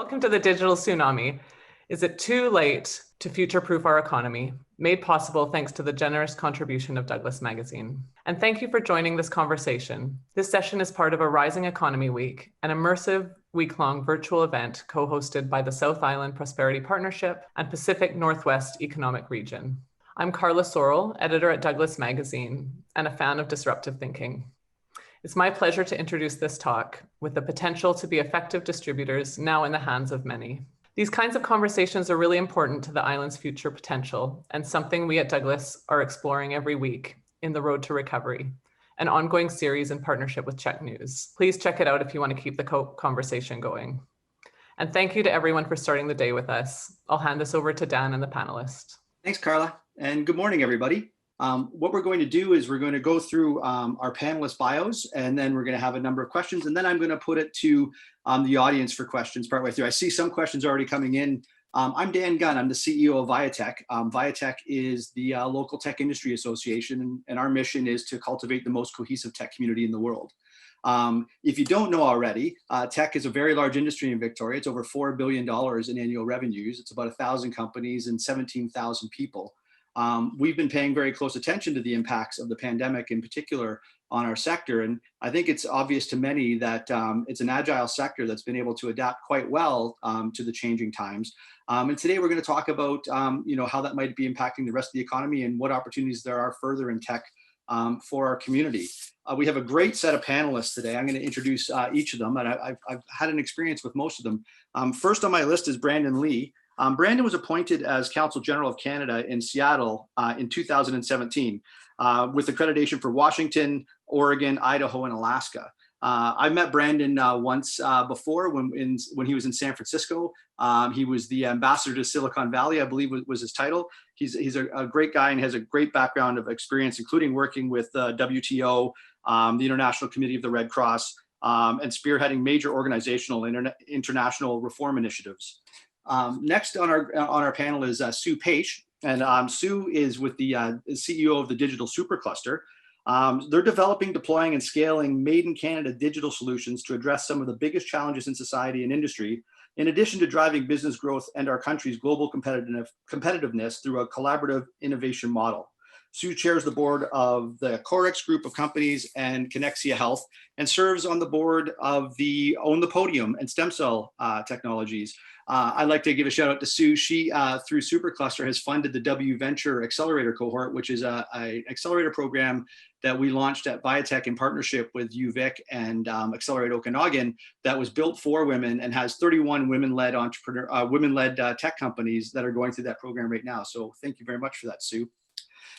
Welcome to the Digital Tsunami. Is it too late to future-proof our economy? Made possible thanks to the generous contribution of Douglas Magazine. And thank you for joining this conversation. This session is part of a Rising Economy Week, an immersive week-long virtual event co-hosted by the South Island Prosperity Partnership and Pacific Northwest Economic Region. I'm Carla Sorrell, editor at Douglas Magazine and a fan of disruptive thinking. It's my pleasure to introduce this talk with the potential to be effective distributors now in the hands of many. These kinds of conversations are really important to the island's future potential and something we at Douglas are exploring every week in The Road to Recovery, an ongoing series in partnership with Czech News. Please check it out if you want to keep the conversation going. And thank you to everyone for starting the day with us. I'll hand this over to Dan and the panelists. Thanks, Carla, and good morning, everybody. What we're going to do is we're going to go through our panelist bios, and then we're going to have a number of questions, and then I'm going to put it to the audience for questions partway through. I see some questions already coming in. I'm Dan Gunn. I'm the CEO of VIATEC. VIATEC is the local tech industry association, and our mission is to cultivate the most cohesive tech community in the world. If you don't know already, tech is a very large industry in Victoria. It's over $4 billion in annual revenues. It's about 1,000 companies and 17,000 people. We've been paying very close attention to the impacts of the pandemic in particular on our sector. And I think it's obvious to many that it's an agile sector that's been able to adapt quite well to the changing times. And today we're going to talk about how that might be impacting the rest of the economy and what opportunities there are further in tech for our community. We have a great set of panelists today. I'm going to introduce each of them, and I've had an experience with most of them. First on my list is Brandon Lee. Brandon was appointed as Consul General of Canada in Seattle in 2017 with accreditation for Washington, Oregon, Idaho, and Alaska. I met Brandon once before when he was in San Francisco. He was the ambassador to Silicon Valley, I believe was his title. He's a great guy and has a great background of experience, including working with WTO, the International Committee of the Red Cross, and spearheading major organizational and international reform initiatives. Next on our panel is Sue Paish, and Sue is with the CEO of the Digital Supercluster. They're developing, deploying, and scaling made in Canada digital solutions to address some of the biggest challenges in society and industry, in addition to driving business growth and our country's global competitiveness through a collaborative innovation model. Sue chairs the board of the Corex group of companies and Connexia Health, and serves on the board of the Own the Podium and Stem Cell Technologies. I'd like to give a shout out to Sue. She, through Supercluster, has funded the W Venture Accelerator Cohort, which is an accelerator program that we launched at VIATEC in partnership with UVic and Accelerate Okanagan, that was built for women and has 31 women-led tech companies that are going through that program right now. So thank you very much for that, Sue.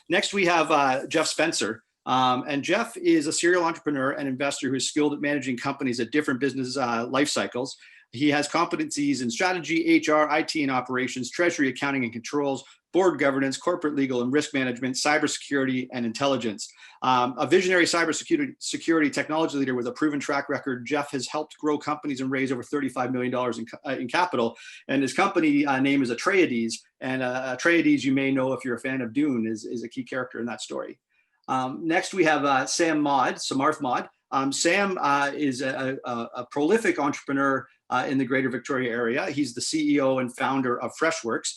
Next, we have Jeff Spencer. And Jeff is a serial entrepreneur and investor who is skilled at managing companies at different business life cycles. He has competencies in strategy, HR, IT and operations, treasury, accounting and controls, board governance, corporate legal and risk management, cybersecurity and intelligence. A visionary cybersecurity technology leader with a proven track record, Jeff has helped grow companies and raise over $35 million in capital. And his company name is Atreides. And Atreides, you may know if you're a fan of Dune, is a key character in that story. Next, we have Samarth Mod. Sam is a prolific entrepreneur in the greater Victoria area. He's the CEO and founder of FreshWorks.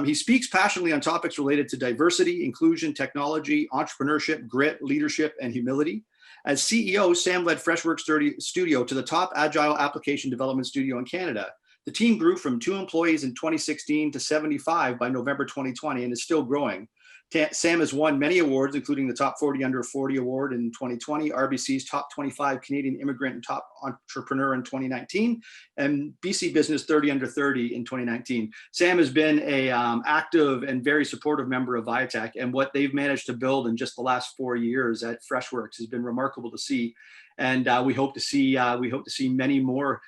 He speaks passionately on topics related to diversity, inclusion, technology, entrepreneurship, grit, leadership, and humility. As CEO, Sam led FreshWorks Studio to the top agile application development studio in Canada. The team grew from 2 employees in 2016 to 75 by November 2020 and is still growing. Sam has won many awards, including the Top 40 Under 40 Award in 2020, RBC's Top 25 Canadian Immigrant and Top Entrepreneur in 2019, and BC Business 30 Under 30 in 2019. Sam has been a active and very supportive member of VIATEC, and what they've managed to build in just the last 4 years at FreshWorks has been remarkable to see. And we hope to see many more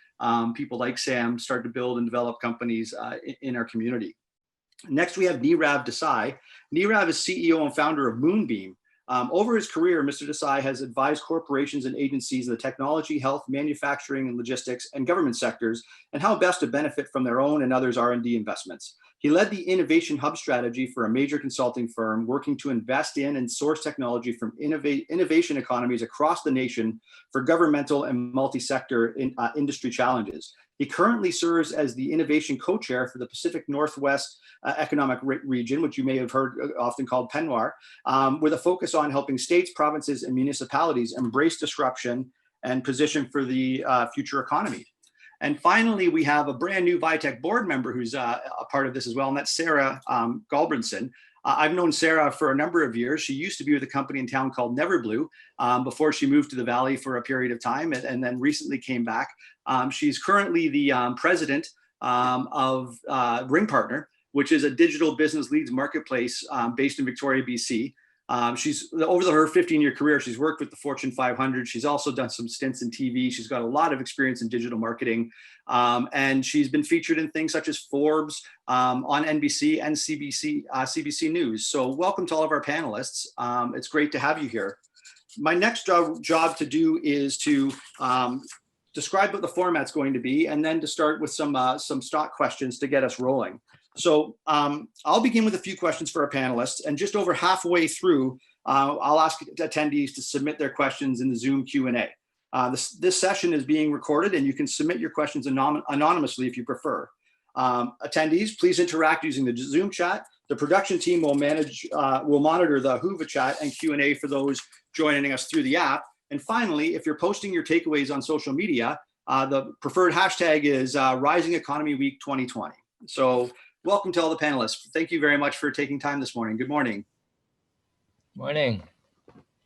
people like Sam start to build and develop companies in our community. Next, we have Nirav Desai. Nirav is CEO and founder of Moonbeam. Over his career, Mr. Desai has advised corporations and agencies in the technology, health, manufacturing, and logistics, and government sectors, and how best to benefit from their own and others' R&D investments. He led the innovation hub strategy for a major consulting firm working to invest in and source technology from innovation economies across the nation for governmental and multi-sector industry challenges. He currently serves as the innovation co-chair for the Pacific Northwest Economic Region, which you may have heard often called PNWR, with a focus on helping states, provinces, and municipalities embrace disruption and position for the future economy. And finally, we have a brand new VIATEC board member who's a part of this as well, and that's Sarah Gulbrandsen. I've known Sarah for a number of years. She used to be with a company in town called Neverblue before she moved to the Valley for a period of time and then recently came back. She's currently the president of RingPartner, which is a digital business leads marketplace based in Victoria, BC. She's over her 15-year career, she's worked with the Fortune 500. She's also done some stints in TV. She's got a lot of experience in digital marketing. And she's been featured in things such as Forbes, on NBC and CBC News. So welcome to all of our panelists. It's great to have you here. My next job to do is to describe what the format's going to be, and then to start with some stock questions to get us rolling. So I'll begin with a few questions for our panelists, and just over halfway through, I'll ask attendees to submit their questions in the Zoom Q&A. This session is being recorded, and you can submit your questions anonymously if you prefer. Attendees, please interact using the Zoom chat. The production team will monitor the Whova chat and Q&A for those joining us through the app. And finally, if you're posting your takeaways on social media, the preferred hashtag is Rising Economy Week 2020. So welcome to all the panelists. Thank you very much for taking time this morning. Good morning. Morning.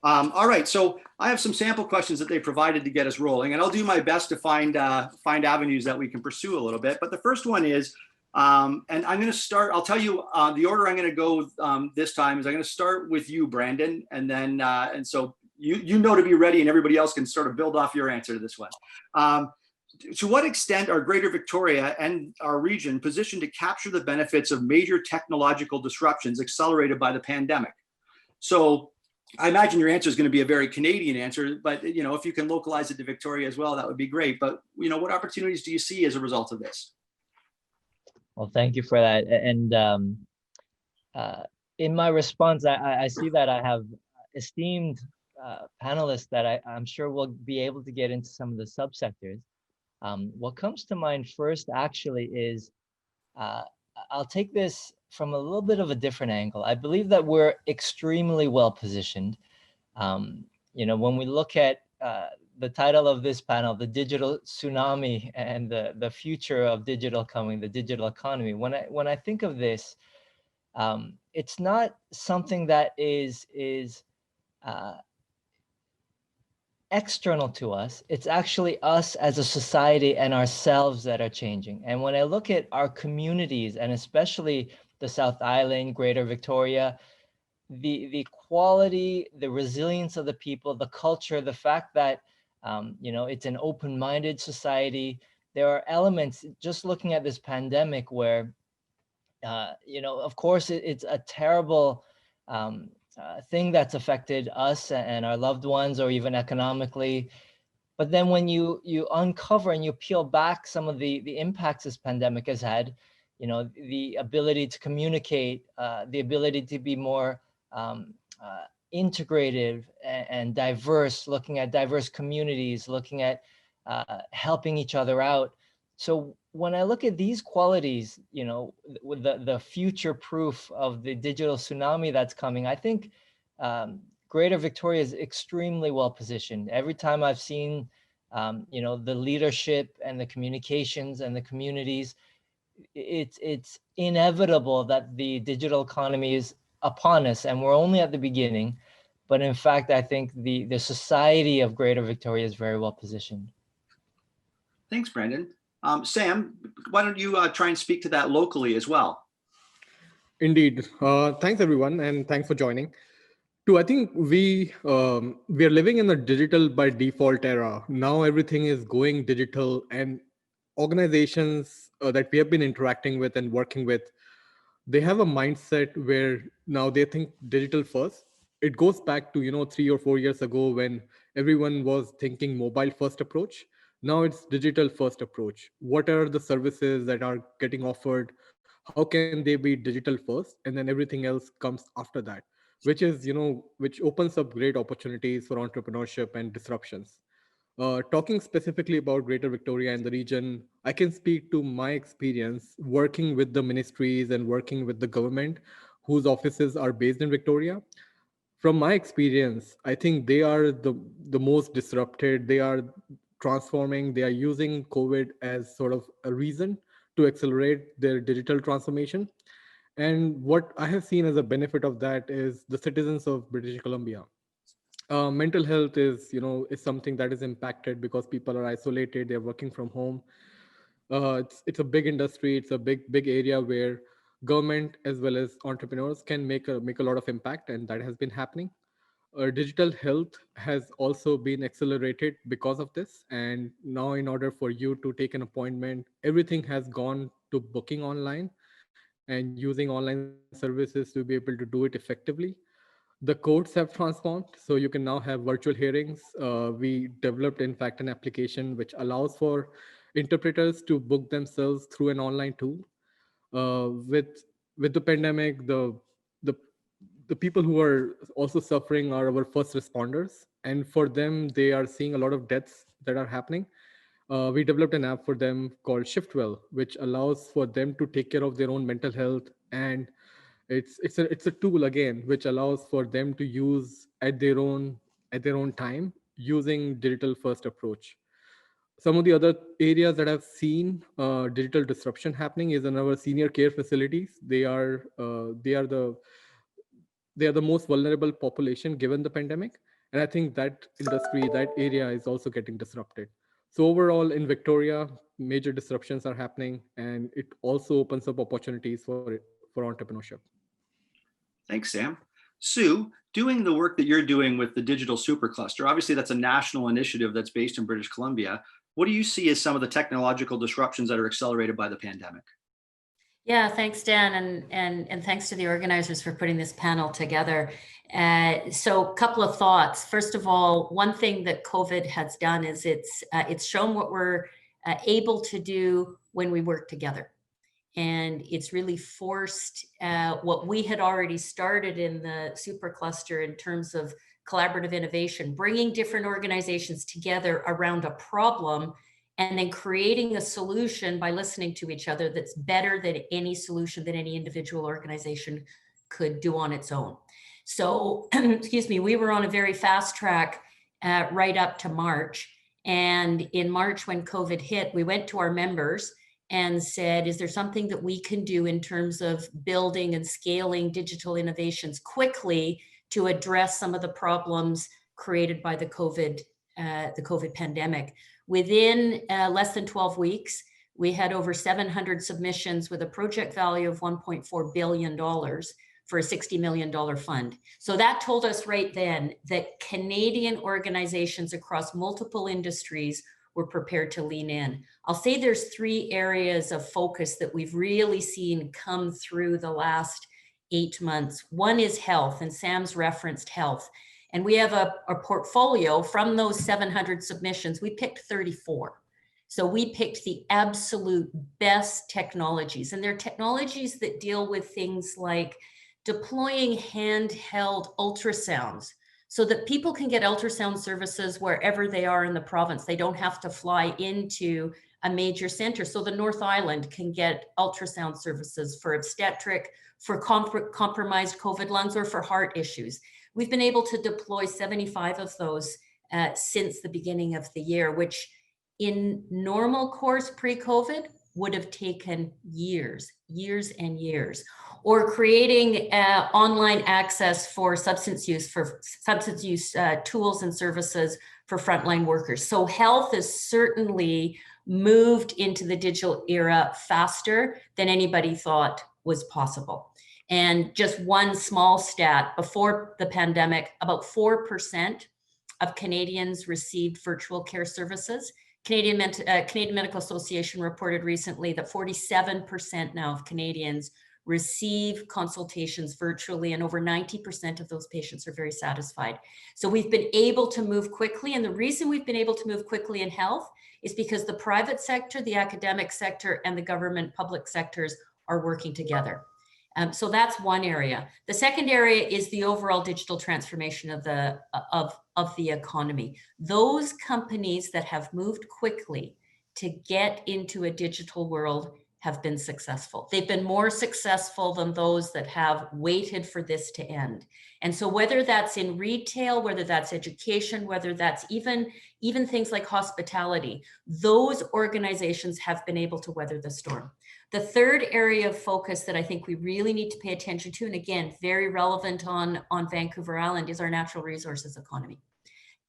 All right, so I have some sample questions that they provided to get us rolling, and I'll do my best to find avenues that we can pursue a little bit. But the first one is, and I'm going to start, I'll tell you the order I'm going to go this time is I'm going to start with you, Brandon, and then, and so you know to be ready, and everybody else can sort of build off your answer to this one. To what extent are Greater Victoria and our region positioned to capture the benefits of major technological disruptions accelerated by the pandemic? So I imagine your answer is going to be a very Canadian answer, but if you can localize it to Victoria as well, that would be great. But what opportunities do you see as a result of this? Well, thank you for that. And in my response, I see that I have esteemed panelists that I'm sure will be able to get into some of the subsectors. What comes to mind first actually is, I'll take this from a little bit of a different angle. I believe that we're extremely well positioned. When we look at the title of this panel, the digital tsunami and the future of digital coming, the digital economy. When I think of this, it's not something that is external to us. It's actually us as a society and ourselves that are changing. And when I look at our communities, and especially the South Island, Greater Victoria, the quality, the resilience of the people, the culture, the fact that it's an open-minded society. There are elements, just looking at this pandemic, where of course it's a terrible thing that's affected us and our loved ones, or even economically. But then when you uncover and you peel back some of the impacts this pandemic has had, the ability to communicate, the ability to be more integrative and diverse, looking at diverse communities, looking at helping each other out. So when I look at these qualities, with the future proof of the digital tsunami that's coming, I think Greater Victoria is extremely well positioned. Every time I've seen, the leadership and the communications and the communities, it's inevitable that the digital economy is upon us, and we're only at the beginning. But in fact, I think the society of Greater Victoria is very well positioned. Thanks, Brandon. Sam, why don't you try and speak to that locally as well? Indeed. Thanks, everyone, and thanks for joining. I think we are living in a digital by default era. Now everything is going digital, and organizations that we have been interacting with and working with, they have a mindset where now they think digital first. It goes back to 3 or 4 years ago when everyone was thinking mobile first approach. Now it's digital first approach. What are the services that are getting offered? How can they be digital first? And then everything else comes after that, which is, which opens up great opportunities for entrepreneurship and disruptions. Talking specifically about Greater Victoria and the region, I can speak to my experience working with the ministries and working with the government whose offices are based in Victoria. From my experience, I think they are the most disrupted. They are transforming, they are using COVID as sort of a reason to accelerate their digital transformation. And what I have seen as a benefit of that is the citizens of British Columbia. Mental health is something that is impacted because people are isolated, they're working from home. It's a big industry, it's a big area where government as well as entrepreneurs can make a lot of impact, and that has been happening. Digital health has also been accelerated because of this, and now in order for you to take an appointment, everything has gone to booking online and using online services to be able to do it effectively. The courts have transformed, so you can now have virtual hearings. We developed, in fact, an application which allows for interpreters to book themselves through an online tool. With the pandemic, the the people who are also suffering are our first responders, and for them, they are seeing a lot of deaths that are happening. We developed an app for them called Shiftwell, which allows for them to take care of their own mental health, and it's a tool again which allows for them to use at their own time using digital first approach. Some of the other areas that I've seen digital disruption happening is in our senior care facilities. They are the most vulnerable population given the pandemic, and I think that industry, that area, is also getting disrupted. So overall, in Victoria, major disruptions are happening, and it also opens up opportunities for entrepreneurship. Thanks, Sam. Sue, doing the work that you're doing with the digital supercluster, obviously that's a national initiative that's based in British Columbia. What do you see as some of the technological disruptions that are accelerated by the pandemic? Yeah, thanks, Dan, and thanks to the organizers for putting this panel together. So a couple of thoughts. First of all, one thing that COVID has done is it's shown what we're able to do when we work together. And it's really forced what we had already started in the supercluster in terms of collaborative innovation, bringing different organizations together around a problem and then creating a solution by listening to each other that's better than any solution that any individual organization could do on its own. So, excuse me, we were on a very fast track right up to March. And in March, when COVID hit, we went to our members and said, is there something that we can do in terms of building and scaling digital innovations quickly to address some of the problems created by the COVID pandemic? Within less than 12 weeks, we had over 700 submissions with a project value of $1.4 billion for a $60 million fund. So that told us right then that Canadian organizations across multiple industries were prepared to lean in. I'll say there's 3 areas of focus that we've really seen come through the last 8 months. One is health, and Sam's referenced health. And we have a portfolio from those 700 submissions. We picked 34. So we picked the absolute best technologies, and they're technologies that deal with things like deploying handheld ultrasounds so that people can get ultrasound services wherever they are in the province. They don't have to fly into a major center. So the North Island can get ultrasound services for obstetric, for compromised COVID lungs, or for heart issues. We've been able to deploy 75 of those since the beginning of the year, which in normal course pre-COVID would have taken years and years. Or creating online access for substance use tools and services for frontline workers. So health has certainly moved into the digital era faster than anybody thought was possible. And just one small stat, before the pandemic, about 4% of Canadians received virtual care services. Canadian Medical Association reported recently that 47% now of Canadians receive consultations virtually, and over 90% of those patients are very satisfied. So we've been able to move quickly, and the reason we've been able to move quickly in health is because the private sector, the academic sector, and the government public sectors are working together. So that's one area. The second area is the overall digital transformation of the economy. Those companies that have moved quickly to get into a digital world have been successful. They've been more successful than those that have waited for this to end. And so whether that's in retail, whether that's education, whether that's even things like hospitality, those organizations have been able to weather the storm. The third area of focus that I think we really need to pay attention to, and again, very relevant on Vancouver Island, is our natural resources economy.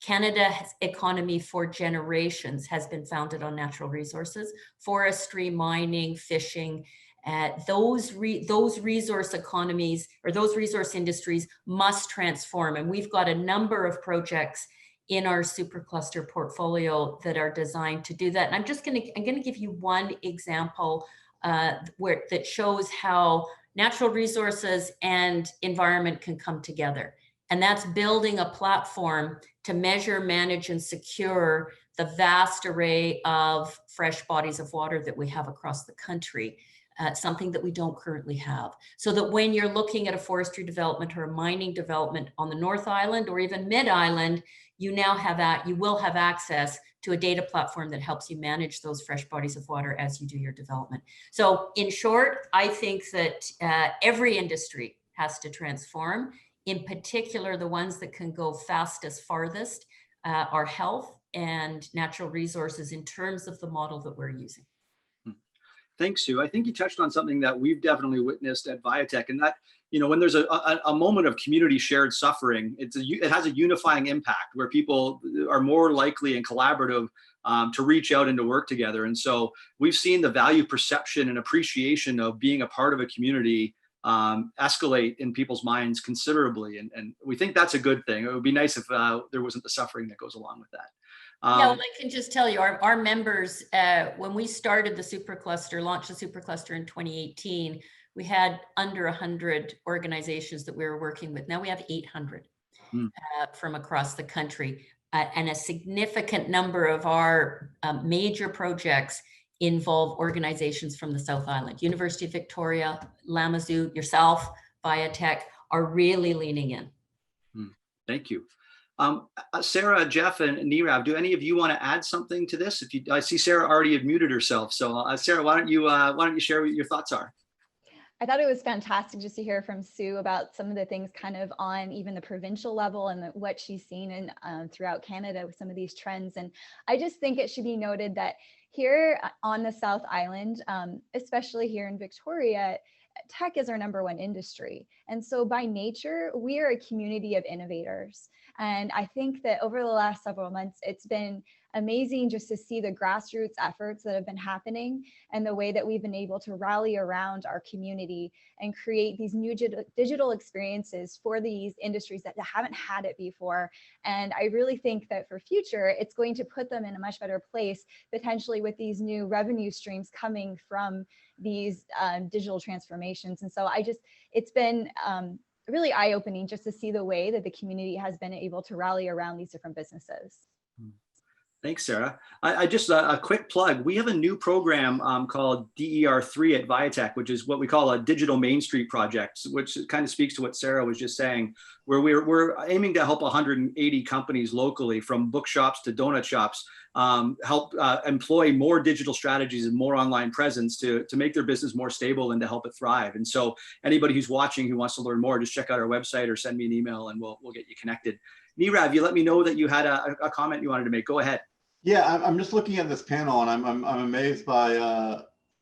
Canada's economy for generations has been founded on natural resources, forestry, mining, fishing. Those resource economies, or those resource industries, must transform. And we've got a number of projects in our Supercluster portfolio that are designed to do that. And I'm going to give you one example that shows how natural resources and environment can come together. And that's building a platform to measure, manage, and secure the vast array of fresh bodies of water that we have across the country, something that we don't currently have. So that when you're looking at a forestry development or a mining development on the North Island or even Mid-Island, you will have access to a data platform that helps you manage those fresh bodies of water as you do your development. So in short, I think that every industry has to transform. In particular, the ones that can go fastest, farthest are health and natural resources in terms of the model that we're using. Thanks, Sue. I think you touched on something that we've definitely witnessed at VIATEC, and that, when there's a moment of community shared suffering, it has a unifying impact where people are more likely and collaborative to reach out and to work together. And so we've seen the value perception and appreciation of being a part of a community escalate in people's minds considerably. And we think that's a good thing. It would be nice if there wasn't the suffering that goes along with that. Yeah, well, I can just tell you, our members, when we started the Supercluster, launched the Supercluster in 2018, we had under 100 organizations that we were working with. Now we have 800 from across the country. And a significant number of our major projects involve organizations from the South Island. University of Victoria, Lamazoo, yourself, VIATEC are really leaning in. Thank you. Sarah, Jeff, and Nirav, do any of you want to add something to this? I see Sarah already had muted herself. So Sarah, why don't you share what your thoughts are? I thought it was fantastic just to hear from Sue about some of the things kind of on even the provincial level and what she's seen in, throughout Canada with some of these trends. And I just think it should be noted that here on the South Island, especially here in Victoria, tech is our #1 industry. And so by nature, we are a community of innovators. And I think that over the last several months, it's been amazing just to see the grassroots efforts that have been happening and the way that we've been able to rally around our community and create these new digital experiences for these industries that haven't had it before. And I really think that for future, it's going to put them in a much better place, potentially with these new revenue streams coming from these digital transformations. And so it's been really eye-opening just to see the way that the community has been able to rally around these different businesses. Thanks, Sarah. I just a quick plug. We have a new program called DER3 at VIATEC, which is what we call a digital Main Street project, which kind of speaks to what Sarah was just saying, where we're aiming to help 180 companies locally, from bookshops to donut shops, help employ more digital strategies and more online presence to make their business more stable and to help it thrive. And so anybody who's watching who wants to learn more, just check out our website or send me an email and we'll get you connected. Nirav, you let me know that you had a comment you wanted to make. Go ahead. Yeah, I'm just looking at this panel and I'm amazed by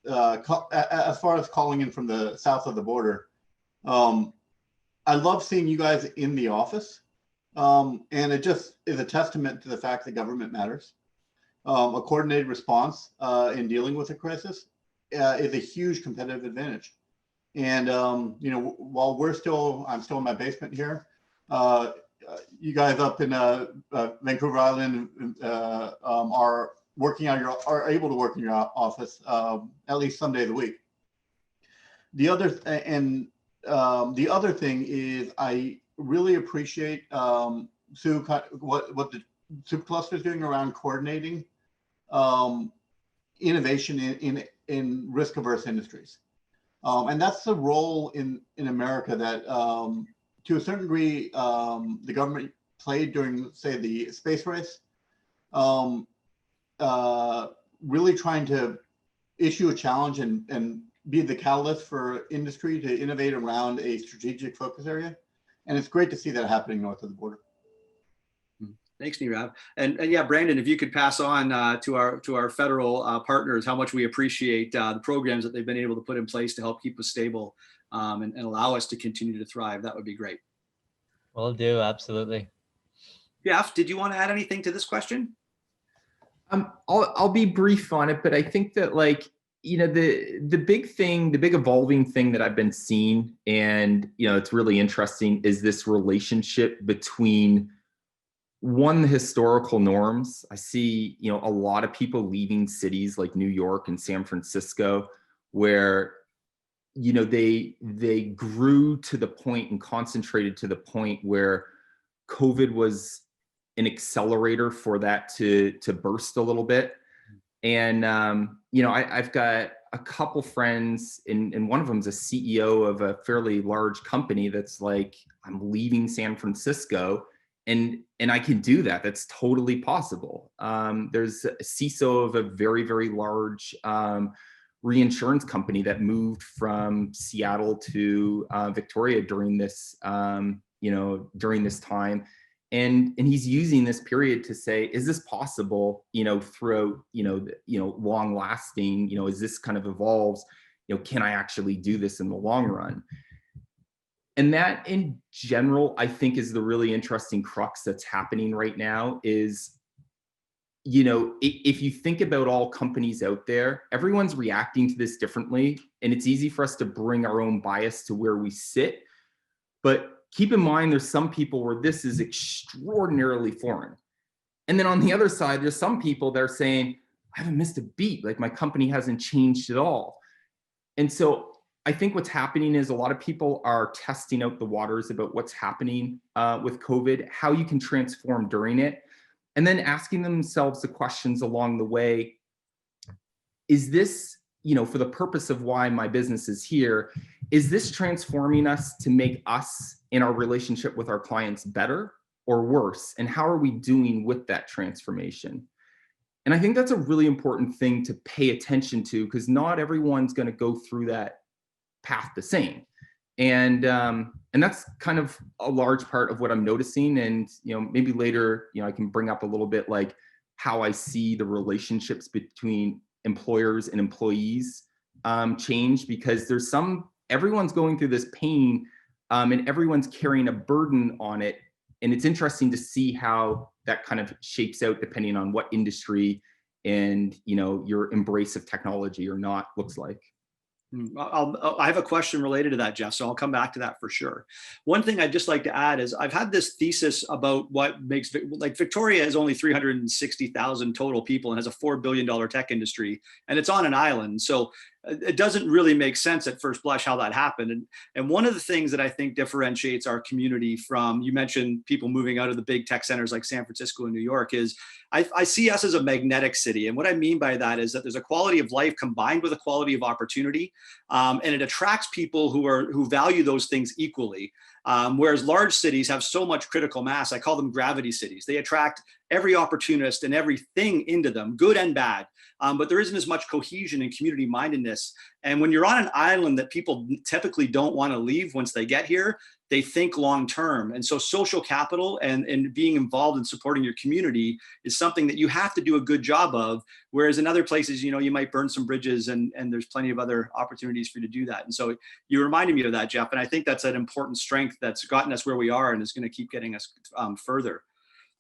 as far as calling in from the south of the border. I love seeing you guys in the office, and it just is a testament to the fact that government matters. A coordinated response in dealing with a crisis is a huge competitive advantage. And while I'm still in my basement here. You guys up in Vancouver Island are able to work in your office at least some days a week. The other thing is I really appreciate Sue, what the Supercluster is doing around coordinating innovation in risk-averse industries. And that's the role in America that, to a certain degree, the government played during, say, the space race, really trying to issue a challenge and be the catalyst for industry to innovate around a strategic focus area. And it's great to see that happening north of the border. Thanks, Nirav. And yeah, Brandon, if you could pass on to our federal partners how much we appreciate the programs that they've been able to put in place to help keep us stable and allow us to continue to thrive, that would be great. Will do, absolutely. Jeff, did you want to add anything to this question? I'll be brief on it, but I think that, like, you know, the big evolving thing that I've been seeing, and, you know, it's really interesting, is this relationship between, one, the historical norms. I see, you know, a lot of people leaving cities like New York and San Francisco, where, you know, they grew to the point and concentrated to the point where COVID was an accelerator for that to burst a little bit. And, you know, I've got a couple friends, and one of them is a CEO of a fairly large company that's like, I'm leaving San Francisco, and I can do that. That's totally possible. There's a CISO of a very, very large reinsurance company that moved from Seattle to Victoria during this, you know, during this time. And he's using this period to say, is this possible, you know, throughout, long lasting, you know, as this kind of evolves, you know, can I actually do this in the long run? And that, in general, I think is the really interesting crux that's happening right now is, you know, if you think about all companies out there, everyone's reacting to this differently. And it's easy for us to bring our own bias to where we sit. But keep in mind, there's some people where this is extraordinarily foreign. And then on the other side, there's some people that are saying, I haven't missed a beat. Like, my company hasn't changed at all. And so I think what's happening is a lot of people are testing out the waters about what's happening with COVID, how you can transform during it, and then asking themselves the questions along the way. Is this, you know, for the purpose of why my business is here, is this transforming us to make us in our relationship with our clients better or worse? And how are we doing with that transformation? And I think that's a really important thing to pay attention to, because not everyone's going to go through that path the same. And that's kind of a large part of what I'm noticing. And, you know, maybe later, you know, I can bring up a little bit like how I see the relationships between employers and employees change, because everyone's going through this pain and everyone's carrying a burden on it. And it's interesting to see how that kind of shapes out depending on what industry and, you know, your embrace of technology or not looks like. I have a question related to that, Jeff, so I'll come back to that for sure. One thing I'd just like to add is I've had this thesis about what makes, like, Victoria is only 360,000 total people and has a $4 billion tech industry, and it's on an island. So it doesn't really make sense at first blush how that happened. And one of the things that I think differentiates our community from, you mentioned people moving out of the big tech centers like San Francisco and New York, is I see us as a magnetic city. And what I mean by that is that there's a quality of life combined with a quality of opportunity. And it attracts people who value those things equally. Whereas large cities have so much critical mass, I call them gravity cities. They attract every opportunist and everything into them, good and bad. But there isn't as much cohesion and community mindedness. And when you're on an island that people typically don't want to leave once they get here, they think long term. And so social capital and being involved in supporting your community is something that you have to do a good job of. Whereas in other places, you know, you might burn some bridges and there's plenty of other opportunities for you to do that. And so you reminded me of that, Jeff. And I think that's an important strength that's gotten us where we are and is going to keep getting us further.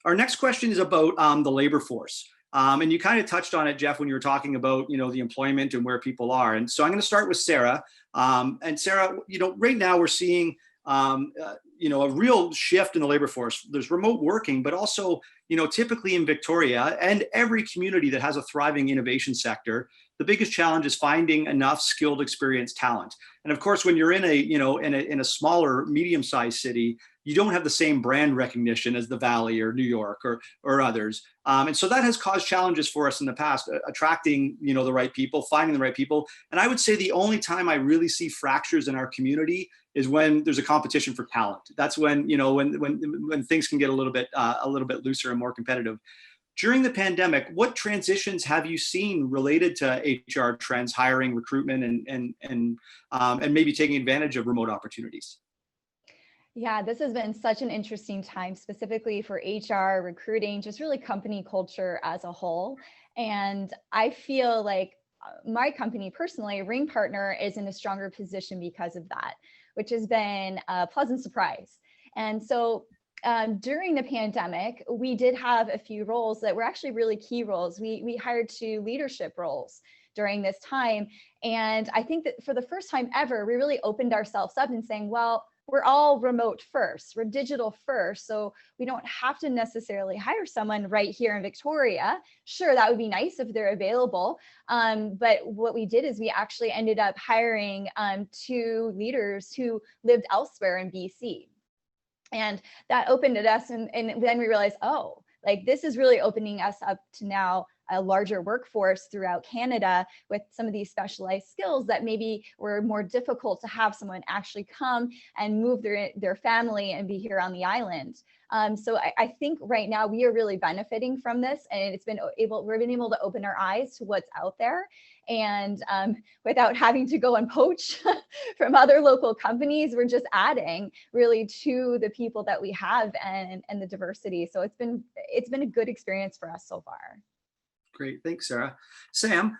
Our next question is about the labor force. And you kind of touched on it, Jeff, when you were talking about, you know, the employment and where people are. And so I'm going to start with Sarah. And Sarah, you know, right now we're seeing, you know, a real shift in the labor force. There's remote working, but also, you know, typically in Victoria and every community that has a thriving innovation sector, the biggest challenge is finding enough skilled, experienced talent. And of course, when you're in a, you know, in a smaller, medium-sized city, you don't have the same brand recognition as the Valley or New York or others. And so that has caused challenges for us in the past, attracting, the right people, finding the right people. And I would say the only time I really see fractures in our community is when there's a competition for talent. That's when, when things can get a little bit looser and more competitive. During the pandemic, what transitions have you seen related to HR trends, hiring, recruitment, and maybe taking advantage of remote opportunities? Yeah, this has been such an interesting time, specifically for HR, recruiting, just really company culture as a whole. And I feel like my company personally, RingPartner, is in a stronger position because of that, which has been a pleasant surprise. And so during the pandemic, we did have a few roles that were actually really key roles. We hired 2 leadership roles during this time. And I think that for the first time ever, we really opened ourselves up and saying, well, we're all remote first, we're digital first, so we don't have to necessarily hire someone right here in Victoria. Sure, that would be nice if they're available. But what we did is we actually ended up hiring 2 leaders who lived elsewhere in BC. And that opened it us, and then we realized, oh, like this is really opening us up to now a larger workforce throughout Canada with some of these specialized skills that maybe were more difficult to have someone actually come and move their family and be here on the island. So I think right now we are really benefiting from this, and we've been able to open our eyes to what's out there, and without having to go and poach from other local companies, we're just adding really to the people that we have and the diversity. So it's been a good experience for us so far. Great, thanks, Sarah. Sam,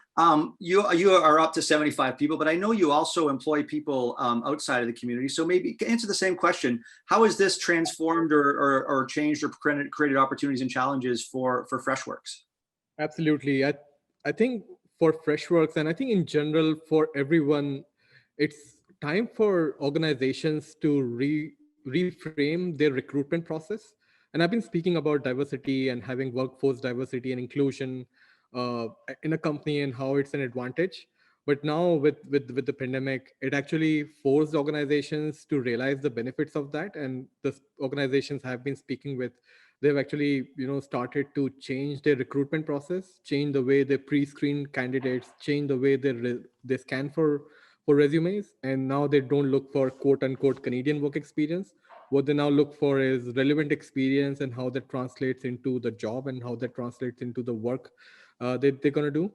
you are up to 75 people, but I know you also employ people outside of the community. So maybe answer the same question. How has this transformed or changed or created opportunities and challenges for FreshWorks? Absolutely. I think for FreshWorks, and I think in general for everyone, it's time for organizations to reframe their recruitment process. And I've been speaking about diversity and having workforce diversity and inclusion in a company and how it's an advantage. But now with the pandemic, it actually forced organizations to realize the benefits of that. And the organizations have been speaking with, they've actually started to change their recruitment process, change the way they pre-screen candidates, change the way they scan for resumes. And now they don't look for quote unquote Canadian work experience. What they now look for is relevant experience and how that translates into the job and how that translates into the work that they're going to do.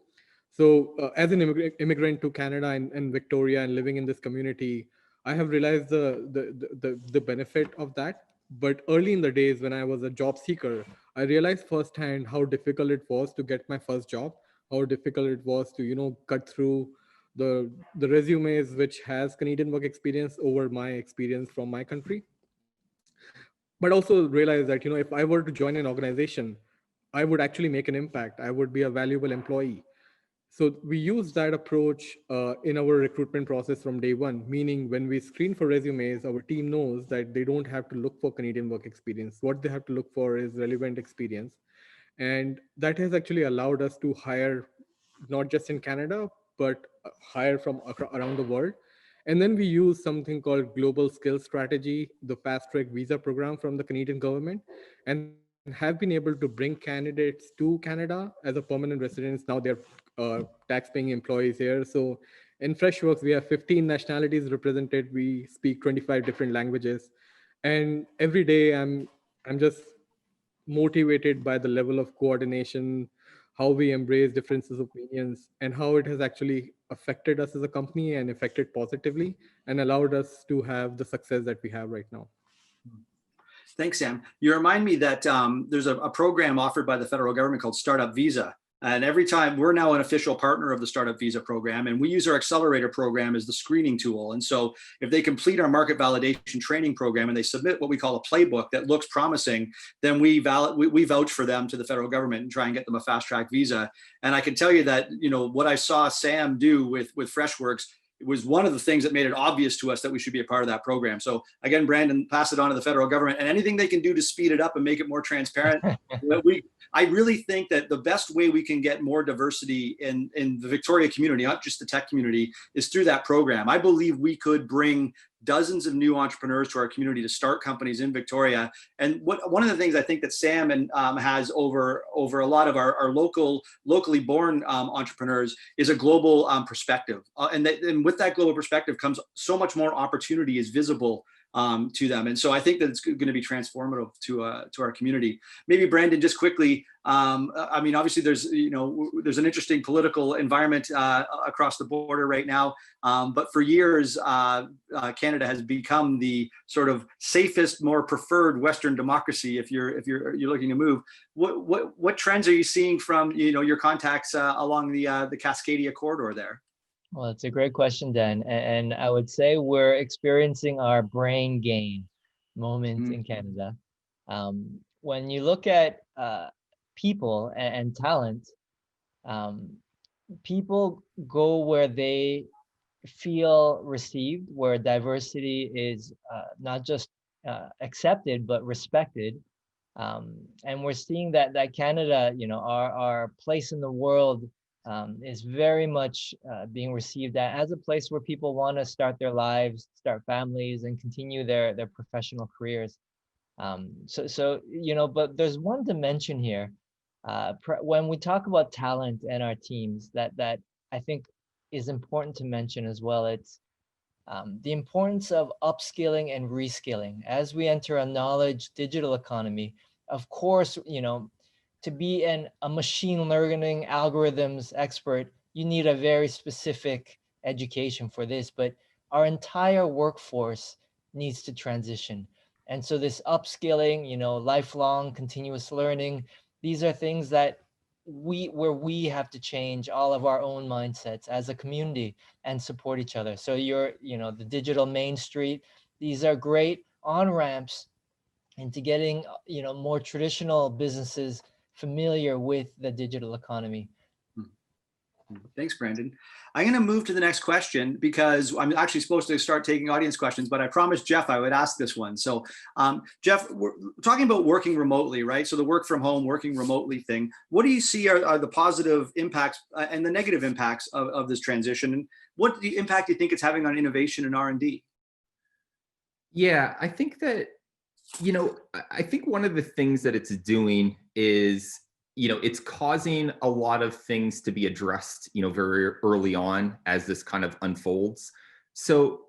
So as an immigrant to Canada and Victoria and living in this community, I have realized the benefit of that. But early in the days when I was a job seeker, I realized firsthand how difficult it was to get my first job, how difficult it was to, cut through the resumes which has Canadian work experience over my experience from my country. But also realize that, if I were to join an organization, I would actually make an impact. I would be a valuable employee. So we use that approach in our recruitment process from day one, meaning when we screen for resumes, our team knows that they don't have to look for Canadian work experience. What they have to look for is relevant experience. And that has actually allowed us to hire not just in Canada, but hire from around the world. And then we use something called Global Skills Strategy, the fast track visa program from the Canadian government, and have been able to bring candidates to Canada as a permanent residents. Now they're tax-paying employees here. So in FreshWorks, we have 15 nationalities represented. We speak 25 different languages. And every day I'm just motivated by the level of coordination, how we embrace differences of opinions, and how it has actually affected us as a company and affected positively and allowed us to have the success that we have right now. Thanks, Sam. You remind me that there's a program offered by the federal government called Startup Visa. And every time we're now an official partner of the Startup Visa program, and we use our accelerator program as the screening tool. And so if they complete our market validation training program and they submit what we call a playbook that looks promising, then we vouch for them to the federal government and try and get them a fast track visa. And I can tell you that, what I saw Sam do with FreshWorks, it was one of the things that made it obvious to us that we should be a part of that program. So again, Brandon, pass it on to the federal government, and anything they can do to speed it up and make it more transparent. I really think that the best way we can get more diversity in the Victoria community, not just the tech community, is through that program. I believe we could bring dozens of new entrepreneurs to our community to start companies in Victoria. And one of the things I think that Sam has over a lot of our locally born entrepreneurs is a global perspective. And with that global perspective comes so much more opportunity is visible to them. And so I think that it's going to be transformative to our community. Maybe Brandon, just quickly, I mean, obviously there's an interesting political environment across the border right now. But for years, Canada has become the sort of safest, more preferred Western democracy if you're looking to move. What trends are you seeing from your contacts along the Cascadia corridor there? Well, it's a great question, Dan. And I would say we're experiencing our brain gain moment in Canada. When you look at people and talent, people go where they feel received, where diversity is not just accepted, but respected. And we're seeing that Canada, our place in the world is very much being received as a place where people want to start their lives, start families, and continue their professional careers. But there's one dimension here. When we talk about talent and our teams, that I think is important to mention as well. It's the importance of upskilling and reskilling as we enter a knowledge digital economy. Of course, to be a machine learning algorithms expert, you need a very specific education for this, but our entire workforce needs to transition. And so this upskilling, lifelong continuous learning, these are things that we have to change all of our own mindsets as a community and support each other. So the digital Main Street, these are great on-ramps into getting, more traditional businesses familiar with the digital economy. Thanks, Brandon. I'm going to move to the next question because I'm actually supposed to start taking audience questions, but I promised Jeff I would ask this one. So Jeff, we're talking about working remotely, right? So the work from home, working remotely thing. What do you see are the positive impacts and the negative impacts of this transition? And what the impact do you think it's having on innovation and R&D? Yeah, I think that, I think one of the things that it's doing is, it's causing a lot of things to be addressed, very early on as this kind of unfolds. So,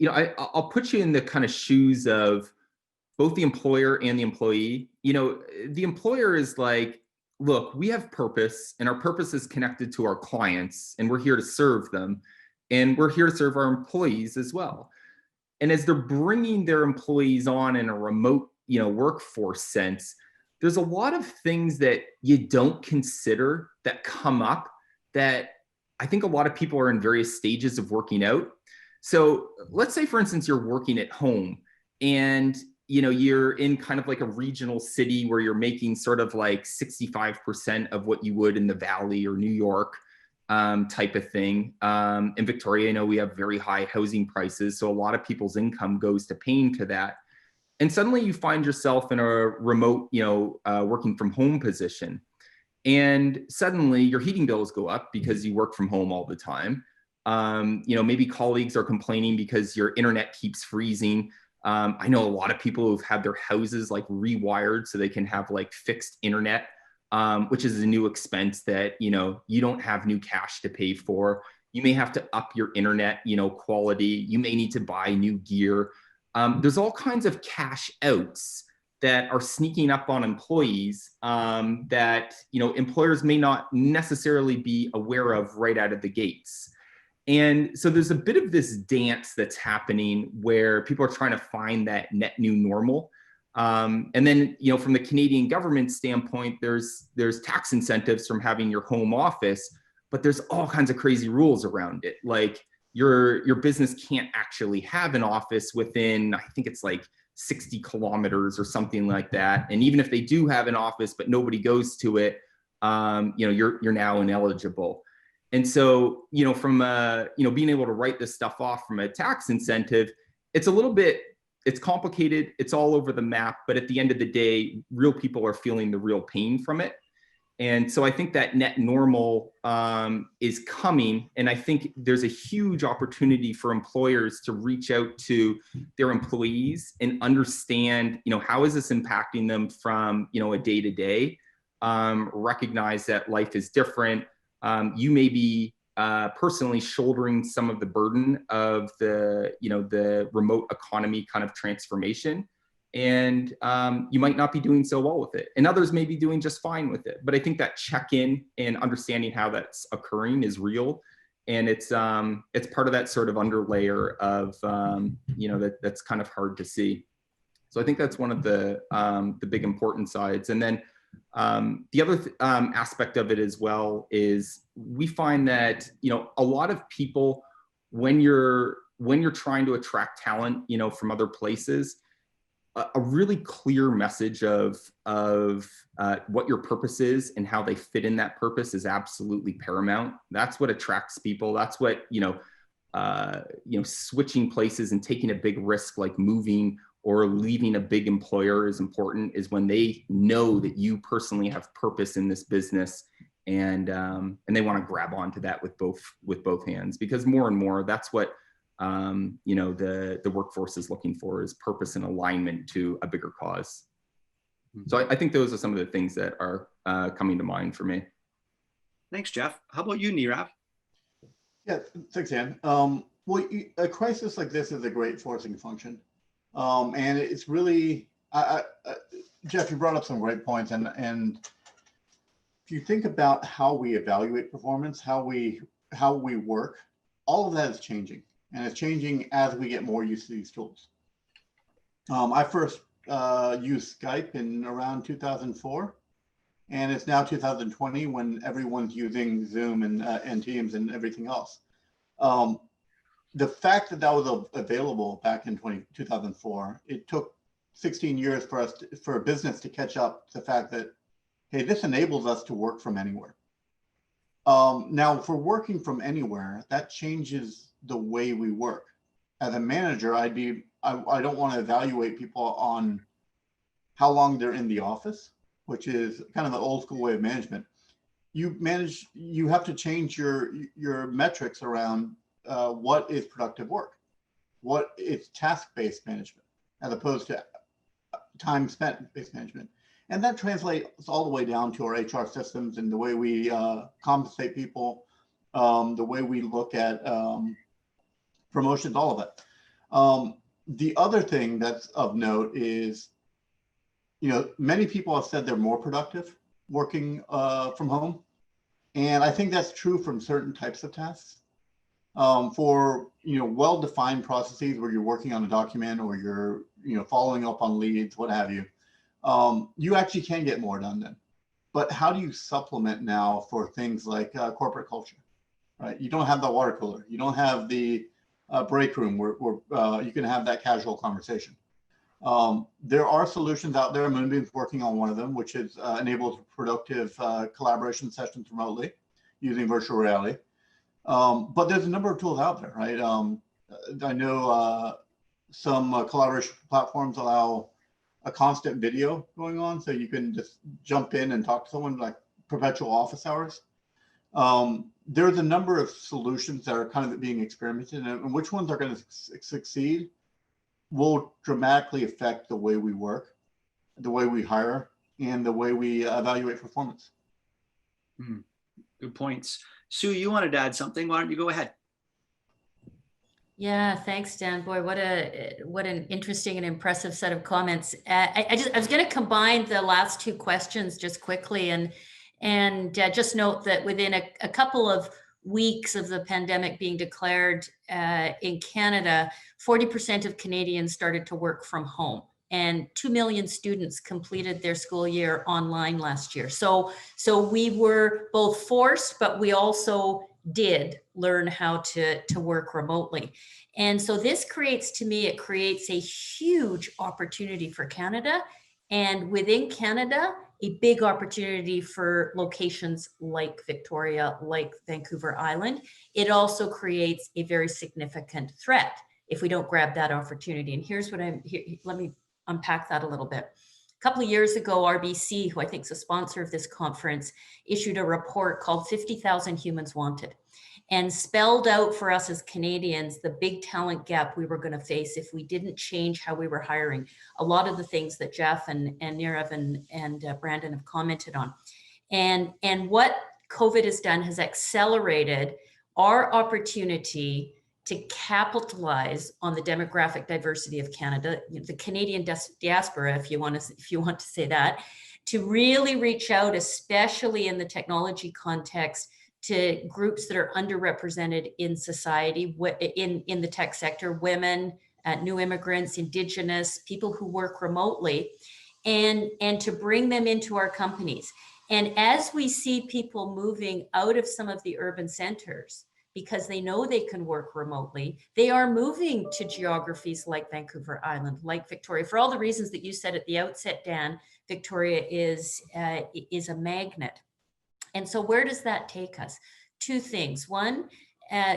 I'll put you in the kind of shoes of both the employer and the employee. The employer is like, look, we have purpose and our purpose is connected to our clients and we're here to serve them and we're here to serve our employees as well. And as they're bringing their employees on in a remote, workforce sense, there's a lot of things that you don't consider that come up that I think a lot of people are in various stages of working out. So let's say, for instance, you're working at home and, you're in kind of like a regional city where you're making sort of like 65% of what you would in the Valley or New York type of thing. In Victoria, we have very high housing prices. So a lot of people's income goes to paying to that. And suddenly you find yourself in a remote, working from home position. And suddenly your heating bills go up because you work from home all the time. Maybe colleagues are complaining because your internet keeps freezing. I know a lot of people who've had their houses like rewired so they can have like fixed internet, which is a new expense that, you don't have new cash to pay for. You may have to up your internet, quality. You may need to buy new gear. There's all kinds of cash outs that are sneaking up on employees that employers may not necessarily be aware of right out of the gates. And so there's a bit of this dance that's happening where people are trying to find that net new normal. And then, from the Canadian government standpoint, there's tax incentives from having your home office, but there's all kinds of crazy rules around it. Like your business can't actually have an office within, I think it's like 60 kilometers or something like that. And even if they do have an office, but nobody goes to it, you're now ineligible. And so, from being able to write this stuff off from a tax incentive, it's complicated. It's all over the map. But at the end of the day, real people are feeling the real pain from it. And so I think that net normal is coming, and I think there's a huge opportunity for employers to reach out to their employees and understand, how is this impacting them from, a day to day. Recognize that life is different. You may be personally shouldering some of the burden of the remote economy kind of transformation. And you might not be doing so well with it, and others may be doing just fine with it. But I think that check-in and understanding how that's occurring is real, and it's part of that sort of underlayer of that's kind of hard to see. So I think that's one of the big important sides. And then the other aspect of it as well is we find that a lot of people, when you're trying to attract talent from other places, a really clear message of what your purpose is and how they fit in that purpose is absolutely paramount. That's what attracts people. That's what switching places and taking a big risk like moving or leaving a big employer is important, is when they know that you personally have purpose in this business, and they want to grab onto that with both hands, because more and more that's what the workforce is looking for, is purpose and alignment to a bigger cause. So I think those are some of the things that are coming to mind for me. Thanks, Jeff. How about you, Nirav? Yeah, thanks, Dan. Well, a crisis like this is a great forcing function. And it's really, Jeff, you brought up some great points. And if you think about how we evaluate performance, how we work, all of that is changing. And it's changing as we get more used to these tools. I first used Skype in around 2004, and it's now 2020 when everyone's using Zoom and Teams and everything else. The fact that was available back in 2004, it took 16 years for a business to catch up to the fact that, hey, this enables us to work from anywhere. Now, for working from anywhere, that changes the way we work. As a manager, I don't want to evaluate people on how long they're in the office, which is kind of the old school way of management. You have to change your metrics around what is productive work, what is task-based management, as opposed to time spent-based management. And that translates all the way down to our HR systems and the way we compensate people, the way we look at promotions, all of it. The other thing that's of note is, many people have said they're more productive working from home. And I think that's true from certain types of tasks. For well-defined processes where you're working on a document or you're following up on leads, what have you, you actually can get more done then. But how do you supplement now for things like corporate culture, right? You don't have the water cooler. You don't have the break room where you can have that casual conversation. There are solutions out there. Moonbeam's working on one of them, which is enables productive collaboration sessions remotely using virtual reality. But there's a number of tools out there, right? I know some collaboration platforms allow a constant video going on, so you can just jump in and talk to someone, like perpetual office hours. There's a number of solutions that are kind of being experimented, and which ones are going to succeed will dramatically affect the way we work, the way we hire, and the way we evaluate performance. Good points. Sue, you wanted to add something. Why don't you go ahead? Yeah, thanks, Dan. Boy, what an interesting and impressive set of comments. I was going to combine the last two questions just quickly and just note that within a couple of weeks of the pandemic being declared in Canada, 40% of Canadians started to work from home, and 2 million students completed their school year online last year. So we were both forced, but we also did learn how to work remotely. And so this creates a huge opportunity for Canada, and within Canada, a big opportunity for locations like Victoria, like Vancouver Island. It also creates a very significant threat if we don't grab that opportunity. And here's what let me unpack that a little bit. A couple of years ago, RBC, who I think is a sponsor of this conference, issued a report called 50,000 Humans Wanted, and spelled out for us as Canadians the big talent gap we were going to face if we didn't change how we were hiring. A lot of the things that Jeff and Nirav and Brandon have commented on. And what COVID has done has accelerated our opportunity to capitalize on the demographic diversity of Canada, the Canadian diaspora, if you want to say that, to really reach out, especially in the technology context, to groups that are underrepresented in society, in the tech sector, women, new immigrants, Indigenous, people who work remotely, and to bring them into our companies. And as we see people moving out of some of the urban centers, because they know they can work remotely, they are moving to geographies like Vancouver Island, like Victoria. For all the reasons that you said at the outset, Dan, Victoria is a magnet. And so where does that take us? Two things. One,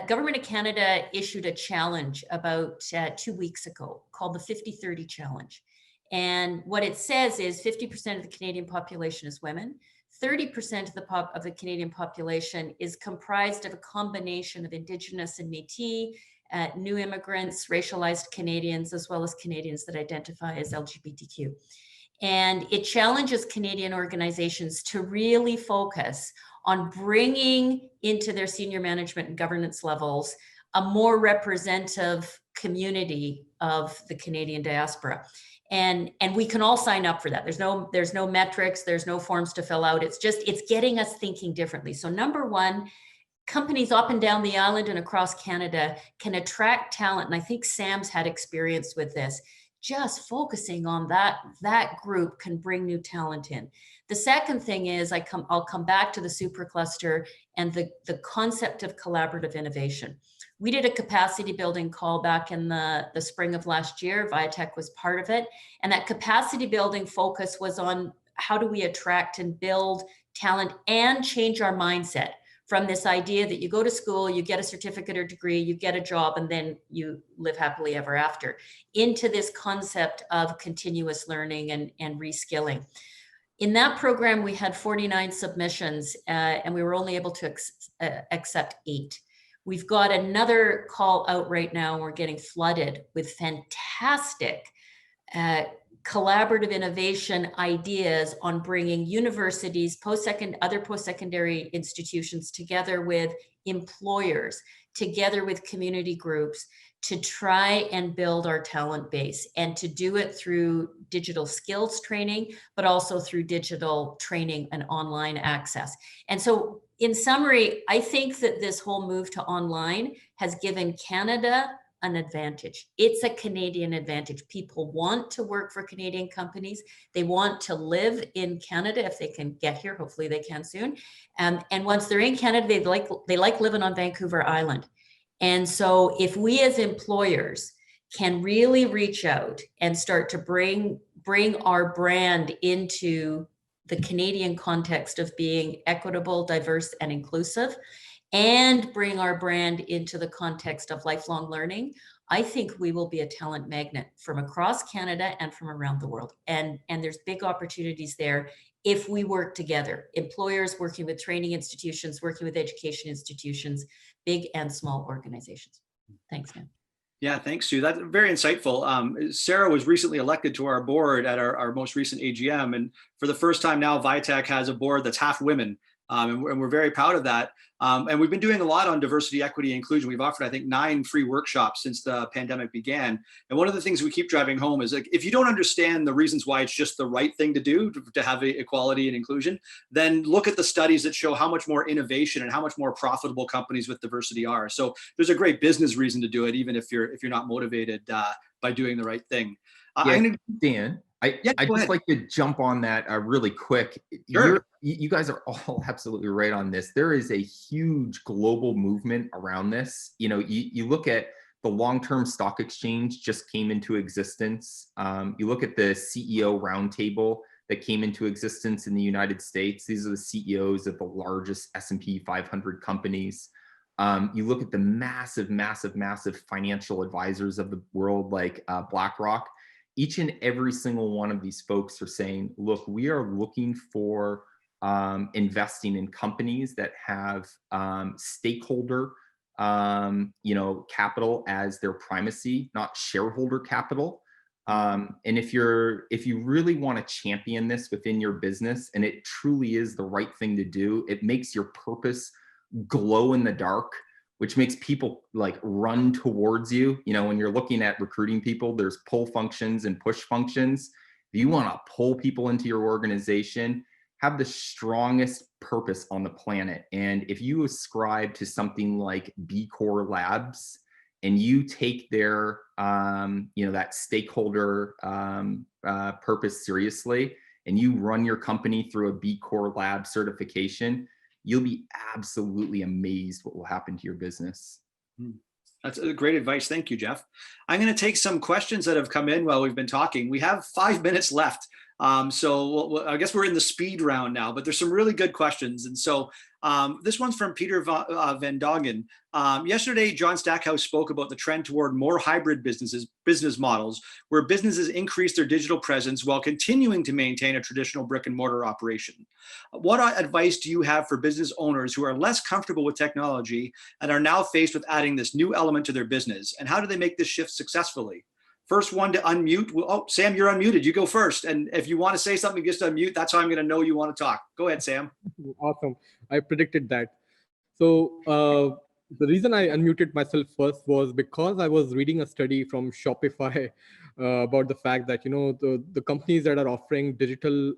Government of Canada issued a challenge about 2 weeks ago called the 50-30 Challenge. And what it says is 50% of the Canadian population is women. 30% of the Canadian population is comprised of a combination of Indigenous and Métis, new immigrants, racialized Canadians, as well as Canadians that identify as LGBTQ. And it challenges Canadian organizations to really focus on bringing into their senior management and governance levels a more representative community of the Canadian diaspora. And we can all sign up for that. There's no metrics, there's no forms to fill out. It's getting us thinking differently. So number one, companies up and down the island and across Canada can attract talent. And I think Sam's had experience with this. Just focusing on that group can bring new talent in. The second thing is I'll come back to the Supercluster and the concept of collaborative innovation. We did a capacity building call back in the spring of last year. VIATEC was part of it. And that capacity building focus was on how do we attract and build talent and change our mindset from this idea that you go to school, you get a certificate or degree, you get a job, and then you live happily ever after, into this concept of continuous learning and reskilling. In that program, we had 49 submissions and we were only able to accept 8. We've got another call out right now, and we're getting flooded with fantastic collaborative innovation ideas on bringing universities, other post-secondary institutions together with employers, together with community groups to try and build our talent base, and to do it through digital skills training, but also through digital training and online access. And so in summary, I think that this whole move to online has given Canada an advantage. It's a Canadian advantage. People want to work for Canadian companies. They want to live in Canada if they can get here. Hopefully they can soon. And once they're in Canada, they like living on Vancouver Island. And so if we as employers can really reach out and start to bring our brand into the Canadian context of being equitable, diverse, and inclusive, and bring our brand into the context of lifelong learning, I think we will be a talent magnet from across Canada and from around the world. And there's big opportunities there if we work together. Employers working with training institutions, working with education institutions, big and small organizations. Thanks, man. Yeah, thanks, Sue. That's very insightful. Sarah was recently elected to our board at our most recent AGM. And for the first time now, VIATEC has a board that's half women. And we're very proud of that. And we've been doing a lot on diversity, equity, and inclusion. We've offered, I think, 9 free workshops since the pandemic began. And one of the things we keep driving home is, like, if you don't understand the reasons why it's just the right thing to do to have equality and inclusion, then look at the studies that show how much more innovation and how much more profitable companies with diversity are. So there's a great business reason to do it, even if you're not motivated by doing the right thing. Dan, I'd just like to jump on that really quick. Sure. You guys are all absolutely right on this. There is a huge global movement around this. You know, you look at the long-term stock exchange just came into existence. You look at the CEO roundtable that came into existence in the United States. These are the CEOs of the largest S&P 500 companies. You look at the massive financial advisors of the world, like BlackRock. each and every single one of these folks are saying, look, we are looking for investing in companies that have stakeholder capital as their primacy, not shareholder capital. And if you really want to champion this within your business, and it truly is the right thing to do, it makes your purpose glow in the dark, which makes people like run towards you. When you're looking at recruiting people, there's pull functions and push functions. If you want to pull people into your organization, have the strongest purpose on the planet. And if you ascribe to something like B Corp Labs, and you take their, that stakeholder purpose seriously, and you run your company through a B Corp Lab certification, you'll be absolutely amazed what will happen to your business. That's great advice. Thank you, Jeff. I'm going to take some questions that have come in while we've been talking. We have 5 minutes left. So I guess we're in the speed round now, but there's some really good questions. And so this one's from Peter Van Dongen. Yesterday, John Stackhouse spoke about the trend toward more hybrid business models, where businesses increase their digital presence while continuing to maintain a traditional brick and mortar operation. What advice do you have for business owners who are less comfortable with technology and are now faced with adding this new element to their business? And how do they make this shift successfully? First one to unmute. Oh, Sam, you're unmuted. You go first. And if you want to say something, just unmute. That's how I'm going to know you want to talk. Go ahead, Sam. Awesome. I predicted that. So the reason I unmuted myself first was because I was reading a study from Shopify about the fact that, the companies that are offering digital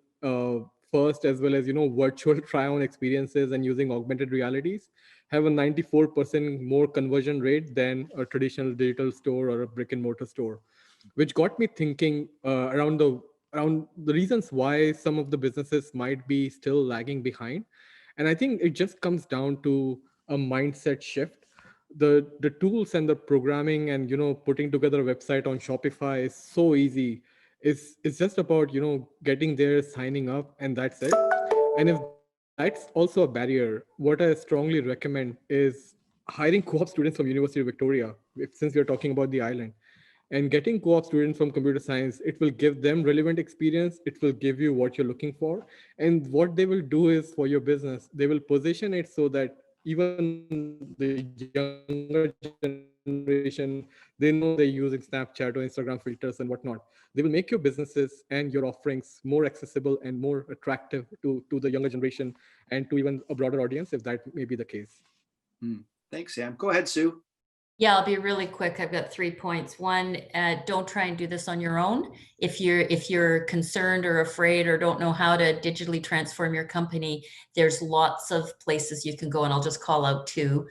first, as well as, virtual try-on experiences and using augmented realities, have a 94% more conversion rate than a traditional digital store or a brick and mortar store, which got me thinking around the reasons why some of the businesses might be still lagging behind. And I think it just comes down to a mindset shift. The tools and the programming and, putting together a website on Shopify is so easy. It's just about, getting there, signing up, and that's it. And if that's also a barrier, what I strongly recommend is hiring co-op students from University of Victoria, since we're talking about the island. And getting co-op students from computer science, it will give them relevant experience. It will give you what you're looking for. And what they will do is, for your business, they will position it so that even the younger generation, they know they're using Snapchat or Instagram filters and whatnot. They will make your businesses and your offerings more accessible and more attractive to the younger generation and to even a broader audience, if that may be the case. Thanks, Sam. Go ahead, Sue. Yeah, I'll be really quick. I've got 3 points. One, don't try and do this on your own. If you're concerned or afraid or don't know how to digitally transform your company, there's lots of places you can go, and I'll just call out 2,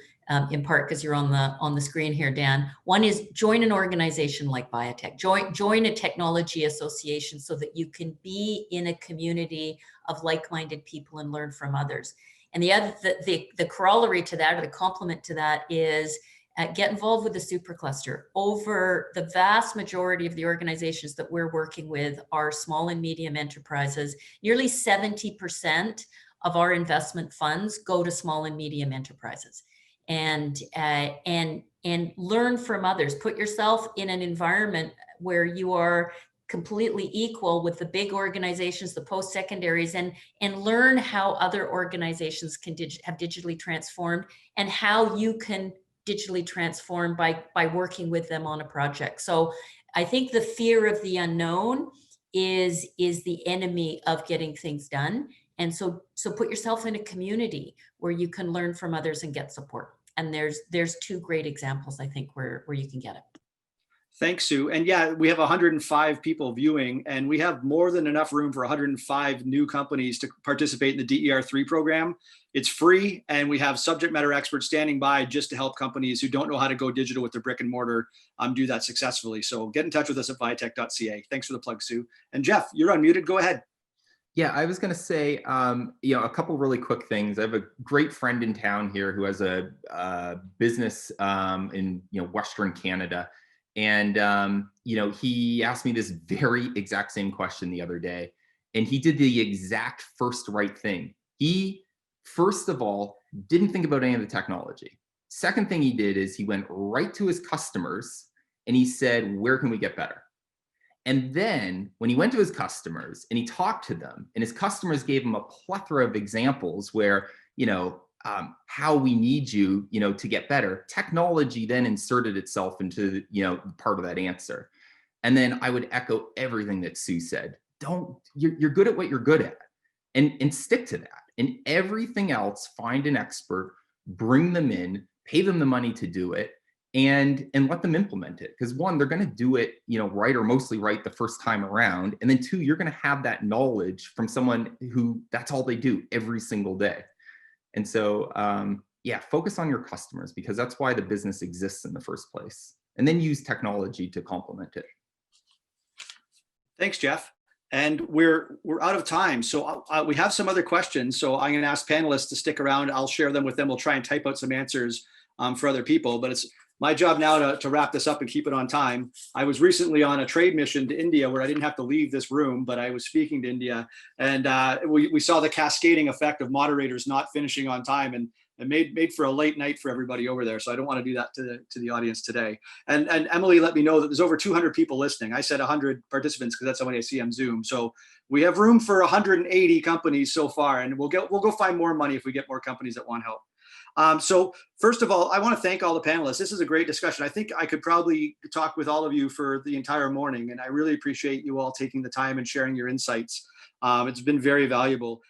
in part because you're on the screen here, Dan. One is join an organization like VIATEC. Join a technology association so that you can be in a community of like-minded people and learn from others. And the corollary to that, or the complement to that, is get involved with the Supercluster. Over the vast majority of the organizations that we're working with are small and medium enterprises. Nearly 70% of our investment funds go to small and medium enterprises. And learn from others. Put yourself in an environment where you are completely equal with the big organizations, the post-secondaries, and learn how other organizations have digitally transformed and how you can digitally transform by working with them on a project. So I think the fear of the unknown is the enemy of getting things done. And so put yourself in a community where you can learn from others and get support. And there's 2 great examples, I think, where you can get it. Thanks, Sue. And yeah, we have 105 people viewing, and we have more than enough room for 105 new companies to participate in the DER3 program. It's free, and we have subject matter experts standing by just to help companies who don't know how to go digital with their brick and mortar do that successfully. So get in touch with us at viatec.ca. Thanks for the plug, Sue. And Jeff, you're unmuted. Go ahead. Yeah, I was going to say, a couple really quick things. I have a great friend in town here who has a business in Western Canada. And, he asked me this very exact same question the other day, and he did the exact first right thing. He, first of all, didn't think about any of the technology. Second thing he did is he went right to his customers and he said, where can we get better? And then when he went to his customers and he talked to them, and his customers gave him a plethora of examples where, how we need you, to get better, technology then inserted itself into, part of that answer. And then I would echo everything that Sue said. You're good at what you're good at, and stick to that. And everything else, find an expert, bring them in, pay them the money to do it, and let them implement it. Because one, they're going to do it, right, or mostly right the first time around. And then two, you're going to have that knowledge from someone who that's all they do every single day. And so, focus on your customers, because that's why the business exists in the first place. And then use technology to complement it. Thanks, Jeff. And we're out of time. So we have some other questions. So I'm going to ask panelists to stick around. I'll share them with them. We'll try and type out some answers for other people. But it's my job now to wrap this up and keep it on time. I was recently on a trade mission to India where I didn't have to leave this room, but I was speaking to India. And we saw the cascading effect of moderators not finishing on time, and it made for a late night for everybody over there. So I don't want to do that to the audience today. And Emily let me know that there's over 200 people listening. I said 100 participants because that's how many I see on Zoom. So we have room for 180 companies so far, and we'll go find more money if we get more companies that want help. So first of all, I want to thank all the panelists. This is a great discussion. I think I could probably talk with all of you for the entire morning, and I really appreciate you all taking the time and sharing your insights. It's been very valuable.